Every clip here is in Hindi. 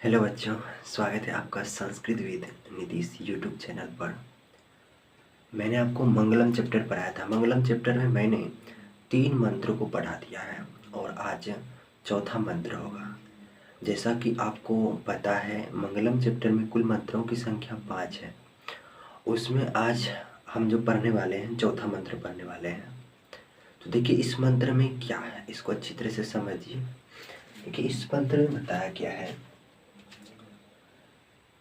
हेलो बच्चों, स्वागत है आपका Sanskrit with Nitish YouTube channel पर। मैंने आपको मंगलम चैप्टर पढ़ाया था। मंगलम चैप्टर में मैंने 3 मंत्रों को पढ़ा दिया है और आज चौथा मंत्र होगा। जैसा कि आपको पता है, मंगलम चैप्टर में कुल मंत्रों की संख्या 5 है। उसमें आज हम जो पढ़ने वाले हैं, चौथा मंत्र पढ़ने वाले हैं। तो देखिए इस मंत्र में क्या है, इसको अच्छी तरह से समझिए। देखिए इस मंत्र में बताया क्या है,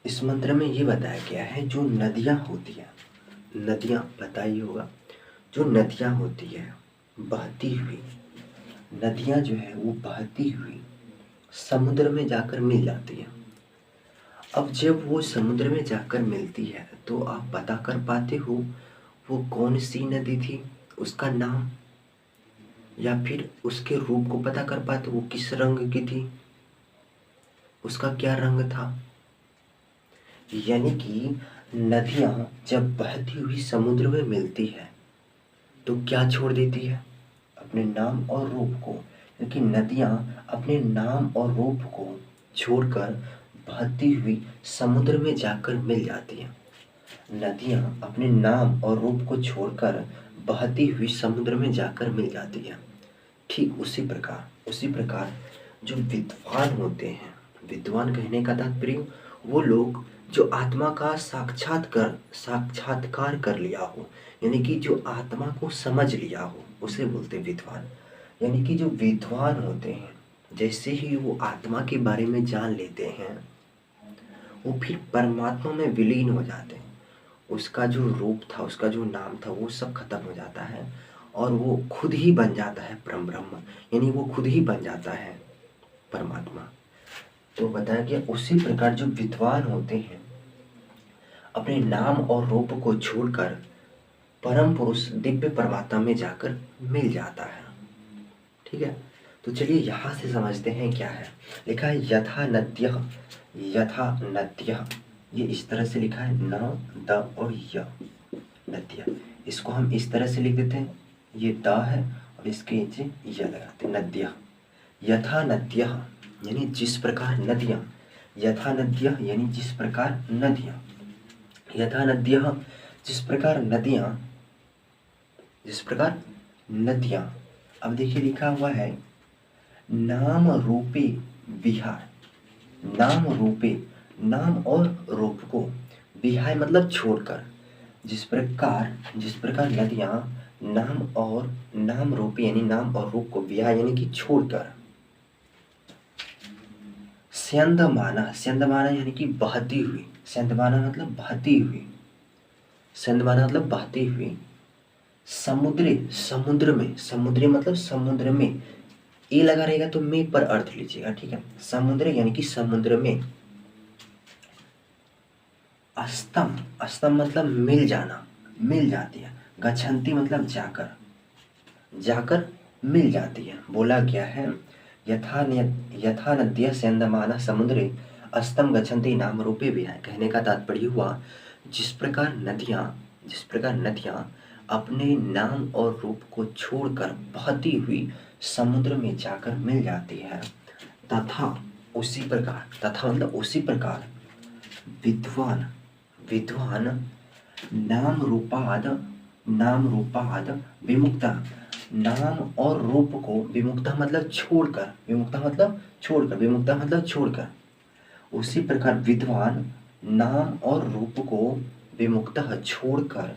इस मंत्र में ये बताया गया है जो नदियाँ होती हैं, नदियाँ पता ही होगा, जो नदियाँ होती है बहती हुई, नदियाँ जो है वो बहती हुई समुद्र में जाकर मिल जाती है। अब जब वो समुद्र में जाकर मिलती है तो आप पता कर पाते हो वो कौन सी नदी थी, उसका नाम, या फिर उसके रूप को पता कर पाते हो वो किस रंग की थी, उसका क्या रंग था। यानी कि नदियाँ जब बहती हुई समुद्र में मिलती है तो क्या छोड़ देती है, अपने नाम और रूप को। क्योंकि नदियाँ अपने नाम और रूप को छोड़कर बहती हुई समुद्र में जाकर मिल जाती हैं। नदियाँ अपने नाम और रूप को छोड़कर बहती हुई समुद्र में जाकर मिल जाती हैं। ठीक उसी प्रकार जो विद्वान होते हैं, विद्वान कहने का तात्पर्य वो लोग जो आत्मा का साक्षात्कार कर लिया हो, यानी कि जो आत्मा को समझ लिया हो, उसे बोलते हैं विद्वान। यानी कि जो विद्वान होते हैं, जैसे ही वो आत्मा के बारे में जान लेते हैं वो फिर परमात्मा में विलीन हो जाते हैं। उसका जो रूप था, उसका जो नाम था, वो सब खत्म हो जाता है और वो खुद ही बन जाता है परम ब्रह्म, यानी वो खुद ही बन जाता है परमात्मा। तो बताया गया उसी प्रकार जो विद्वान होते हैं अपने नाम और रूप को छोड़कर परम पुरुष दिव्य परमात्मा में जाकर मिल जाता है। ठीक है, तो चलिए यहाँ से समझते हैं क्या है। लिखा है यथा नद्यः, यथा नद्यः, ये इस तरह से लिखा है, न द और य, नद्य। इसको हम इस तरह से लिख देते हैं, ये द है और इसके नीचे य लगाते हैं, नद्यः। यथा नद्यः यानी जिस प्रकार नदियाँ, यथा नद्यः यानी जिस प्रकार नदियाँ, यथा नद्यः जिस प्रकार नदियाँ, जिस प्रकार नदियाँ। अब देखिए लिखा हुआ है नाम रूपे विहार, नाम रूपे, नाम और रूप को, विहाय मतलब छोड़कर, जिस प्रकार नदियाँ नाम और नाम रूपे यानी नाम और रूप को, विहाय यानी कि छोड़कर, स्यंदमाना, स्यंदमाना यानी कि बहती हुई, स्यंदमाना मतलब बहती हुई, स्यंदमाना मतलब बहती हुई, समुद्र में, समुद्री मतलब समुद्र में, ए लगा रहेगा तो में पर अर्थ लीजिएगा, ठीक है। समुद्र यानी कि समुद्र में, अस्तम, अस्तम मतलब मिल जाना, मिल जाती है, गच्छन्ति मतलब जाकर, जाकर मिल जाती है। बोला गया है यथा नद्यः स्यन्दमानः समुद्रे अस्तम गच्छन्ति नाम रूपे विहाय। कहने का तात्पर्य हुआ जिस प्रकार नदियाँ अपने नाम और रूप को छोड़कर बहती हुई समुद्र में जाकर मिल जाती है, तथा उसी प्रकार, तथा मतलब उसी प्रकार विद्वान, विद्वान नाम रूपाद विमुक्ता, नाम और रूप को, विमुक्ता मतलब छोड़कर, विमुक्ता मतलब छोड़कर, विमुक्ता मतलब छोड़कर, उसी प्रकार विद्वान नाम और रूप को विमुक्ता छोड़कर,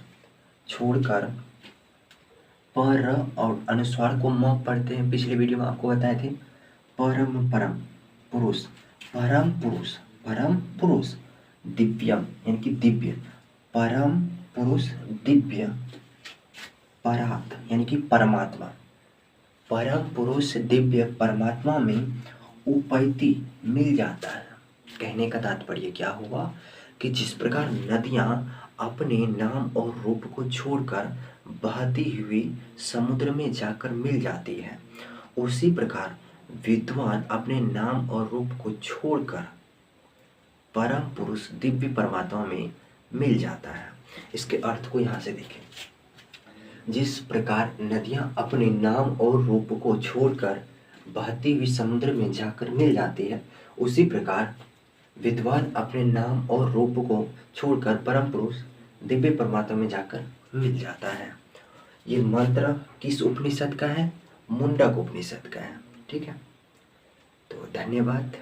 पर और अनुस्वार को म पढ़ते हैं। पिछले वीडियो में आपको बताए थे परम पुरुष, परम पुरुष दिव्यम यानी कि दिव्य, परम पुरुष दिव्य, परात यानी कि परमात्मा, परम पुरुष दिव्य परमात्मा में उपैति मिल जाता है। कहने का तात्पर्य क्या हुआ कि जिस प्रकार नदियाँ अपने नाम और रूप को छोड़कर बहती हुई समुद्र में जाकर मिल जाती है, उसी प्रकार विद्वान अपने नाम और रूप को छोड़कर परम पुरुष दिव्य परमात्मा में मिल जाता है। इसके अर्थ को यहाँ से देखें, जिस प्रकार नदियाँ अपने नाम और रूप को छोड़कर बहती हुई समुद्र में जाकर मिल जाती है, उसी प्रकार विद्वान अपने नाम और रूप को छोड़कर परम पुरुष दिव्य परमात्मा में जाकर मिल जाता है। ये मंत्र किस उपनिषद का है? मुंडक उपनिषद का है। ठीक है, तो धन्यवाद।